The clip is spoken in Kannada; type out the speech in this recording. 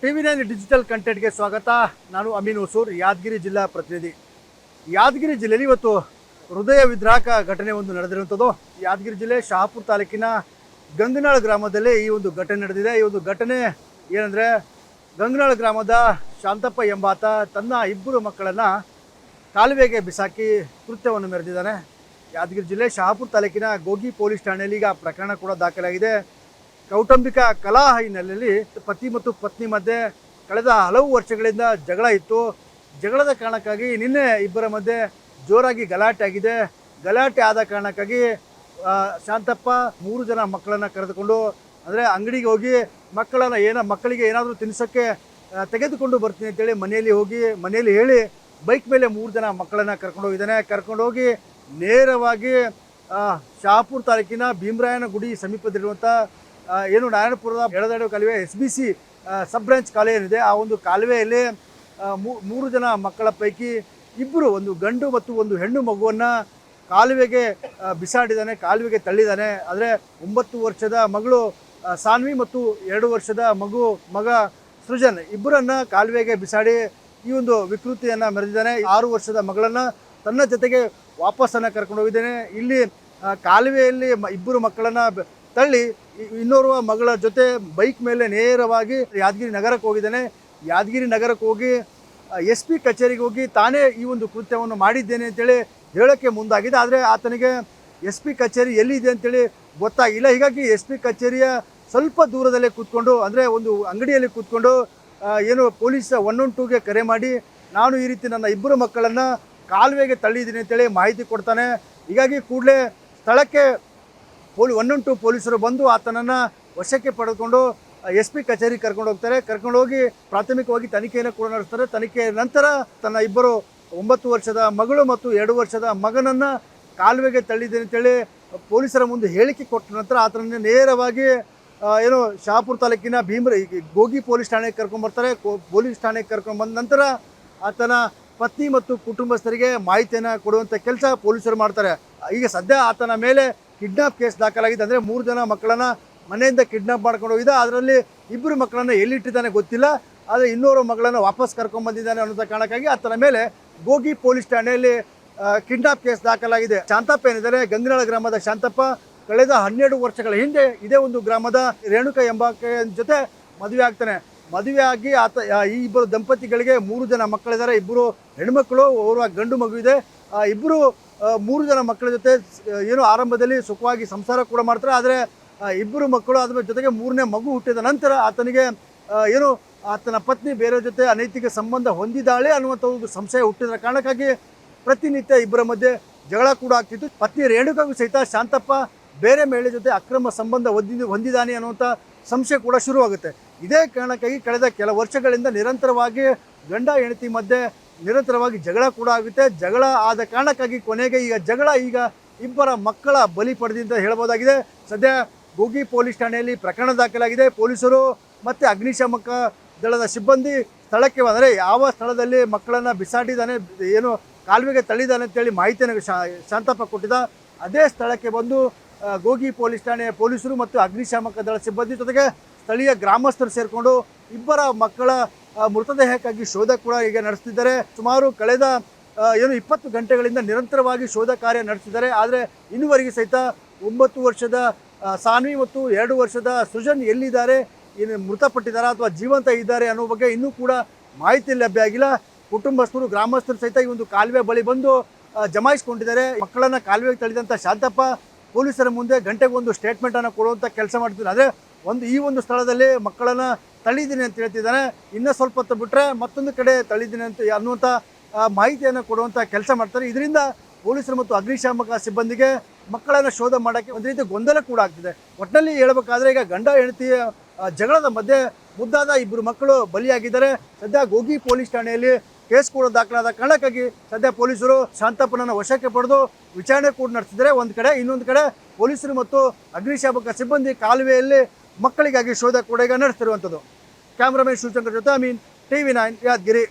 TV9 ಡಿಜಿಟಲ್ ಕಂಟೆಂಟ್ಗೆ ಸ್ವಾಗತ. ನಾನು ಅಮೀನ್ ಹೊಸೂರ್, ಯಾದಗಿರಿ ಜಿಲ್ಲಾ ಪ್ರತಿನಿಧಿ. ಯಾದಗಿರಿ ಜಿಲ್ಲೆಯಲ್ಲಿ ಇವತ್ತು ಹೃದಯ ವಿದ್ರಾವಕ ಘಟನೆ ಒಂದು ನಡೆದಿರುವಂಥದ್ದು. ಯಾದಗಿರಿ ಜಿಲ್ಲೆ ಶಹಾಪುರ ತಾಲೂಕಿನ ಗಂಗನಾಳ ಗ್ರಾಮದಲ್ಲಿ ಈ ಒಂದು ಘಟನೆ ನಡೆದಿದೆ. ಈ ಒಂದು ಘಟನೆ ಏನಂದರೆ, ಗಂಗನಾಳ ಗ್ರಾಮದ ಶಾಂತಪ್ಪ ಎಂಬಾತ ತನ್ನ ಇಬ್ಬರು ಮಕ್ಕಳನ್ನು ಕಾಲುವೆಗೆ ಬಿಸಾಕಿ ಕೃತ್ಯವನ್ನು ಮೆರೆದಿದ್ದಾನೆ. ಯಾದಗಿರಿ ಜಿಲ್ಲೆ ಶಹಾಪುರ ತಾಲೂಕಿನ ಗೋಗಿ ಪೊಲೀಸ್ ಠಾಣೆಯಲ್ಲಿ ಈಗ ಪ್ರಕರಣ ಕೂಡ ದಾಖಲಾಗಿದೆ. ಕೌಟುಂಬಿಕ ಕಲಹ ಹಿನ್ನೆಲೆಯಲ್ಲಿ ಪತಿ ಮತ್ತು ಪತ್ನಿ ಮಧ್ಯೆ ಕಳೆದ ಹಲವು ವರ್ಷಗಳಿಂದ ಜಗಳ ಇತ್ತು. ಜಗಳದ ಕಾರಣಕ್ಕಾಗಿ ನಿನ್ನೆ ಇಬ್ಬರ ಮಧ್ಯೆ ಜೋರಾಗಿ ಗಲಾಟೆ ಆಗಿದೆ. ಗಲಾಟೆ ಆದ ಕಾರಣಕ್ಕಾಗಿ ಶಾಂತಪ್ಪ 3 ಜನ ಮಕ್ಕಳನ್ನು ಕರೆದುಕೊಂಡು, ಅಂದರೆ ಅಂಗಡಿಗೆ ಹೋಗಿ ಮಕ್ಕಳಿಗೆ ಏನಾದರೂ ತಿನ್ನಿಸೋಕ್ಕೆ ತೆಗೆದುಕೊಂಡು ಬರ್ತೀನಿ ಅಂತೇಳಿ ಮನೆಯಲ್ಲಿ ಹೇಳಿ ಬೈಕ್ ಮೇಲೆ 3 ಜನ ಮಕ್ಕಳನ್ನು ಕರ್ಕೊಂಡು ಹೋಗಿದ್ದಾನೆ. ಕರ್ಕೊಂಡೋಗಿ ನೇರವಾಗಿ ಶಹಾಪುರ ತಾಲೂಕಿನ ಭೀಮರಾಯನ ಗುಡಿ ಸಮೀಪದಲ್ಲಿರುವಂಥ ಏನು ನಾರಾಯಣಪುರದ ಎಡದಾಡು ಕಾಲುವೆ SBC ಸಬ್ ಬ್ರಾಂಚ್ ಕಾಲುವೆ ಏನಿದೆ, ಆ ಒಂದು ಕಾಲುವೆಯಲ್ಲಿ 3 ಜನ ಮಕ್ಕಳ ಪೈಕಿ ಇಬ್ಬರು, ಒಂದು ಗಂಡು ಮತ್ತು ಒಂದು ಹೆಣ್ಣು ಮಗುವನ್ನು ಕಾಲುವೆಗೆ ಬಿಸಾಡಿದ್ದಾನೆ, ಕಾಲುವೆಗೆ ತಳ್ಳಿದ್ದಾನೆ. ಆದರೆ 9 ವರ್ಷದ ಮಗಳು ಸಾನ್ವಿ ಮತ್ತು 2 ವರ್ಷದ ಮಗ ಸೃಜನ್ ಇಬ್ಬರನ್ನು ಕಾಲುವೆಗೆ ಬಿಸಾಡಿ ಈ ಒಂದು ವಿಕೃತಿಯನ್ನು ಮೆರೆದಿದ್ದಾನೆ. 6 ವರ್ಷದ ಮಗಳನ್ನು ತನ್ನ ಜೊತೆಗೆ ವಾಪಸ್ಸನ್ನು ಕರ್ಕೊಂಡು ಹೋಗಿದ್ದಾನೆ. ಇಲ್ಲಿ ಕಾಲುವೆಯಲ್ಲಿ ಇಬ್ಬರು ಮಕ್ಕಳನ್ನು ತಳ್ಳಿ ಇನ್ನೋರ್ವ ಮಗಳ ಜೊತೆ ಬೈಕ್ ಮೇಲೆ ನೇರವಾಗಿ ಯಾದಗಿರಿ ನಗರಕ್ಕೆ ಹೋಗಿದ್ದಾನೆ. ಯಾದಗಿರಿ ನಗರಕ್ಕೆ ಹೋಗಿ SP ಕಚೇರಿಗೆ ಹೋಗಿ ತಾನೇ ಈ ಒಂದು ಕೃತ್ಯವನ್ನು ಮಾಡಿದ್ದೇನೆ ಅಂತೇಳಿ ಹೇಳೋಕ್ಕೆ ಮುಂದಾಗಿದೆ. ಆದರೆ ಆತನಿಗೆ SP ಕಚೇರಿ ಎಲ್ಲಿದೆ ಅಂತೇಳಿ ಗೊತ್ತಾಗಿಲ್ಲ. ಹೀಗಾಗಿ SP ಕಚೇರಿಯ ಸ್ವಲ್ಪ ದೂರದಲ್ಲೇ ಕೂತ್ಕೊಂಡು, ಅಂದರೆ ಒಂದು ಅಂಗಡಿಯಲ್ಲಿ ಕೂತ್ಕೊಂಡು ಏನು ಪೊಲೀಸ್ 112ಗೆ ಕರೆ ಮಾಡಿ, ನಾನು ಈ ರೀತಿ ನನ್ನ ಇಬ್ಬರು ಮಕ್ಕಳನ್ನು ಕಾಲುವೆಗೆ ತಳ್ಳಿದ್ದೀನಿ ಅಂತೇಳಿ ಮಾಹಿತಿ ಕೊಡ್ತಾನೆ. ಹೀಗಾಗಿ ಕೂಡಲೇ ಸ್ಥಳಕ್ಕೆ 112 ಪೊಲೀಸರು ಬಂದು ಆತನನ್ನು ವಶಕ್ಕೆ ಪಡೆದುಕೊಂಡು SP ಕಚೇರಿ ಕರ್ಕೊಂಡು ಹೋಗ್ತಾರೆ. ಕರ್ಕೊಂಡೋಗಿ ಪ್ರಾಥಮಿಕವಾಗಿ ತನಿಖೆಯನ್ನು ಕೂಡ ನಡೆಸ್ತಾರೆ. ತನಿಖೆ ನಂತರ ತನ್ನ ಇಬ್ಬರು 9 ವರ್ಷದ ಮಗಳು ಮತ್ತು 2 ವರ್ಷದ ಮಗನನ್ನು ಕಾಲುವೆಗೆ ತಳ್ಳಿದ್ದೀನಿ ಅಂತೇಳಿ ಪೊಲೀಸರ ಮುಂದೆ ಹೇಳಿಕೆ ಕೊಟ್ಟ ನಂತರ ಆತನನ್ನು ನೇರವಾಗಿ ಏನು ಶಹಾಪುರ ತಾಲೂಕಿನ ಗೋಗಿ ಪೊಲೀಸ್ ಠಾಣೆಗೆ ಕರ್ಕೊಂಡ್ಬರ್ತಾರೆ. ಪೊಲೀಸ್ ಠಾಣೆಗೆ ಕರ್ಕೊಂಡ್ಬಂದ ನಂತರ ಆತನ ಪತ್ನಿ ಮತ್ತು ಕುಟುಂಬಸ್ಥರಿಗೆ ಮಾಹಿತಿಯನ್ನು ಕೊಡುವಂಥ ಕೆಲಸ ಪೊಲೀಸರು ಮಾಡ್ತಾರೆ. ಈಗ ಸದ್ಯ ಆತನ ಮೇಲೆ ಕಿಡ್ನಾಪ್ ಕೇಸ್ ದಾಖಲಾಗಿದೆ. ಅಂದರೆ 3 ಜನ ಮಕ್ಕಳನ್ನು ಮನೆಯಿಂದ ಕಿಡ್ನಾಪ್ ಮಾಡ್ಕೊಂಡು ಹೋಗಿದ್ದ. ಅದರಲ್ಲಿ ಇಬ್ಬರು ಮಕ್ಕಳನ್ನು ಎಲ್ಲಿಟ್ಟಿದ್ದಾನೆ ಗೊತ್ತಿಲ್ಲ, ಆದರೆ ಇನ್ನೋರು ಮಗಳನ್ನು ವಾಪಸ್ ಕರ್ಕೊಂಡ್ಬಂದಿದ್ದಾನೆ ಅನ್ನೋಂಥ ಕಾರಣಕ್ಕಾಗಿ ಆತನ ಮೇಲೆ ಗೋಗಿ ಪೊಲೀಸ್ ಠಾಣೆಯಲ್ಲಿ ಕಿಡ್ನಾಪ್ ಕೇಸ್ ದಾಖಲಾಗಿದೆ. ಶಾಂತಪ್ಪ ಏನಿದ್ದಾರೆ, ಗಂಗನಾಳ ಗ್ರಾಮದ ಶಾಂತಪ್ಪ ಕಳೆದ 12 ವರ್ಷಗಳ ಹಿಂದೆ ಇದೇ ಒಂದು ಗ್ರಾಮದ ರೇಣುಕಾ ಎಂಬಾಕೆ ಜೊತೆ ಮದುವೆ ಆಗ್ತಾನೆ. ಮದುವೆ ಆಗಿ ಈ ಇಬ್ಬರು ದಂಪತಿಗಳಿಗೆ 3 ಜನ ಮಕ್ಕಳಿದ್ದಾರೆ. ಇಬ್ಬರು ಹೆಣ್ಮಕ್ಳು, ಓರ್ವ ಗಂಡು ಮಗು ಇದೆ. ಇಬ್ಬರು 3 ಜನ ಮಕ್ಕಳ ಜೊತೆ ಏನು ಆರಂಭದಲ್ಲಿ ಸುಖವಾಗಿ ಸಂಸಾರ ಕೂಡ ಮಾಡ್ತಾರೆ. ಆದರೆ ಇಬ್ಬರು ಮಕ್ಕಳು ಅದ್ರ ಜೊತೆಗೆ 3ನೇ ಮಗು ಹುಟ್ಟಿದ ನಂತರ ಆತನಿಗೆ ಏನು ಆತನ ಪತ್ನಿ ಬೇರೆ ಜೊತೆ ಅನೈತಿಕ ಸಂಬಂಧ ಹೊಂದಿದ್ದಾಳೆ ಅನ್ನುವಂಥ ಒಂದು ಸಂಶಯ ಹುಟ್ಟಿದ ಕಾರಣಕ್ಕಾಗಿ ಪ್ರತಿನಿತ್ಯ ಇಬ್ಬರ ಮಧ್ಯೆ ಜಗಳ ಕೂಡ ಆಗ್ತಿತ್ತು. ಪತ್ನಿ ರೇಣುಕಾಗೂ ಸಹಿತ ಶಾಂತಪ್ಪ ಬೇರೆ ಮಹಿಳೆ ಜೊತೆ ಅಕ್ರಮ ಸಂಬಂಧ ಹೊಂದಿದ್ದಾನೆ ಅನ್ನುವಂಥ ಸಂಶಯ ಕೂಡ ಶುರುವಾಗುತ್ತೆ. ಇದೇ ಕಾರಣಕ್ಕಾಗಿ ಕಳೆದ ಕೆಲ ವರ್ಷಗಳಿಂದ ನಿರಂತರವಾಗಿ ಗಂಡ ಹೆಂಡತಿ ಮಧ್ಯೆ ನಿರಂತರವಾಗಿ ಜಗಳ ಕೂಡ ಆಗುತ್ತೆ. ಜಗಳ ಆದ ಕಾರಣಕ್ಕಾಗಿ ಕೊನೆಗೆ ಈಗ ಇಬ್ಬರ ಮಕ್ಕಳ ಬಲಿ ಪಡೆದಿಂದ ಹೇಳಬಹುದಾಗಿದೆ. ಸದ್ಯ ಗೋಗಿ ಪೊಲೀಸ್ ಠಾಣೆಯಲ್ಲಿ ಪ್ರಕರಣ ದಾಖಲಾಗಿದೆ. ಪೊಲೀಸರು ಮತ್ತು ಅಗ್ನಿಶಾಮಕ ದಳದ ಸಿಬ್ಬಂದಿ ಸ್ಥಳಕ್ಕೆ ಬಂದರೆ, ಯಾವ ಸ್ಥಳದಲ್ಲಿ ಮಕ್ಕಳನ್ನು ಬಿಸಾಡಿದ್ದಾನೆ, ಏನು ಕಾಲುವೆಗೆ ತಳ್ಳಿದ್ದಾನೆ ಅಂತೇಳಿ ಮಾಹಿತಿಯನ್ನು ಶಾಂತಪ್ಪ ಕೊಟ್ಟಿದ್ದ, ಅದೇ ಸ್ಥಳಕ್ಕೆ ಬಂದು ಗೋಗಿ ಪೊಲೀಸ್ ಠಾಣೆಯ ಪೊಲೀಸರು ಮತ್ತು ಅಗ್ನಿಶಾಮಕ ದಳ ಸಿಬ್ಬಂದಿ ಜೊತೆಗೆ ಸ್ಥಳೀಯ ಗ್ರಾಮಸ್ಥರು ಸೇರಿಕೊಂಡು ಇಬ್ಬರ ಮಕ್ಕಳ ಮೃತದೇಹಕ್ಕಾಗಿ ಶೋಧ ಕೂಡ ಈಗ ನಡೆಸ್ತಿದ್ದಾರೆ. ಸುಮಾರು ಕಳೆದ 20 ಗಂಟೆಗಳಿಂದ ನಿರಂತರವಾಗಿ ಶೋಧ ಕಾರ್ಯ ನಡೆಸಿದ್ದಾರೆ. ಆದರೆ ಇನ್ನುವರೆಗೆ ಸಹಿತ 9 ವರ್ಷದ ಸಾನ್ವಿ ಮತ್ತು 2 ವರ್ಷದ ಸೃಜನ್ ಎಲ್ಲಿದ್ದಾರೆ, ಏನು ಮೃತಪಟ್ಟಿದ್ದಾರೆ ಅಥವಾ ಜೀವಂತ ಇದ್ದಾರೆ ಅನ್ನೋ ಬಗ್ಗೆ ಇನ್ನೂ ಕೂಡ ಮಾಹಿತಿ ಲಭ್ಯ ಆಗಿಲ್ಲ. ಕುಟುಂಬಸ್ಥರು, ಗ್ರಾಮಸ್ಥರು ಸಹಿತ ಈ ಒಂದು ಕಾಲುವೆ ಬಳಿ ಬಂದು ಜಮಾಯಿಸಿಕೊಂಡಿದ್ದಾರೆ. ಮಕ್ಕಳನ್ನು ಕಾಲುವೆಗೆ ತಳ್ಳಿದಂಥ ಶಾಂತಪ್ಪ ಪೊಲೀಸರ ಮುಂದೆ ಗಂಟೆಗೊಂದು ಸ್ಟೇಟ್ಮೆಂಟನ್ನು ಕೊಡುವಂಥ ಕೆಲಸ ಮಾಡ್ತಿದ್ದಾರೆ. ಆದರೆ ಈ ಒಂದು ಸ್ಥಳದಲ್ಲಿ ಮಕ್ಕಳನ್ನು ತಳ್ಳಿದ್ದೀನಿ ಅಂತ ಹೇಳ್ತಿದ್ದಾನೆ, ಇನ್ನೂ ಸ್ವಲ್ಪ ಹೊತ್ತು ಬಿಟ್ಟರೆ ಮತ್ತೊಂದು ಕಡೆ ತಳ್ಳಿದ್ದೀನಿ ಅನ್ನುವಂಥ ಮಾಹಿತಿಯನ್ನು ಕೊಡುವಂಥ ಕೆಲಸ ಮಾಡ್ತಾರೆ. ಇದರಿಂದ ಪೊಲೀಸರು ಮತ್ತು ಅಗ್ನಿಶಾಮಕ ಸಿಬ್ಬಂದಿಗೆ ಮಕ್ಕಳನ್ನು ಶೋಧ ಮಾಡೋಕ್ಕೆ ಒಂದು ರೀತಿ ಗೊಂದಲ ಕೂಡ ಆಗ್ತಿದೆ. ಒಟ್ಟಿನಲ್ಲಿ ಹೇಳಬೇಕಾದ್ರೆ ಈಗ ಗಂಡ ಹೆಂಡತಿಯ ಜಗಳದ ಮಧ್ಯೆ ಮುದ್ದಾದ ಇಬ್ಬರು ಮಕ್ಕಳು ಬಲಿಯಾಗಿದ್ದಾರೆ. ಸದ್ಯ ಗೋಗಿ ಪೊಲೀಸ್ ಠಾಣೆಯಲ್ಲಿ ಕೇಸ್ ಕೂಡ ದಾಖಲಾದ ಕಾರಣಕ್ಕಾಗಿ ಸದ್ಯ ಪೊಲೀಸರು ಶಾಂತಪ್ಪನನ್ನು ವಶಕ್ಕೆ ಪಡೆದು ವಿಚಾರಣೆ ಕೂಡ ನಡೆಸಿದ್ದಾರೆ ಒಂದು ಕಡೆ. ಇನ್ನೊಂದು ಕಡೆ ಪೊಲೀಸರು ಮತ್ತು ಅಗ್ನಿಶಾಮಕ ಸಿಬ್ಬಂದಿ ಕಾಲುವೆಯಲ್ಲಿ ಮಕ್ಕಳಿಗಾಗಿ ಶೋಧ ಕೂಡ ಈಗ ನಡೆಸ್ತಿರುವಂಥದ್ದು. ಕ್ಯಾಮ್ರಾಮನ್ ಶಿವಶಂಕರ್ ಜೊತೆ ಅಮೀನ್, TV9 ಯಾದಗಿರಿ.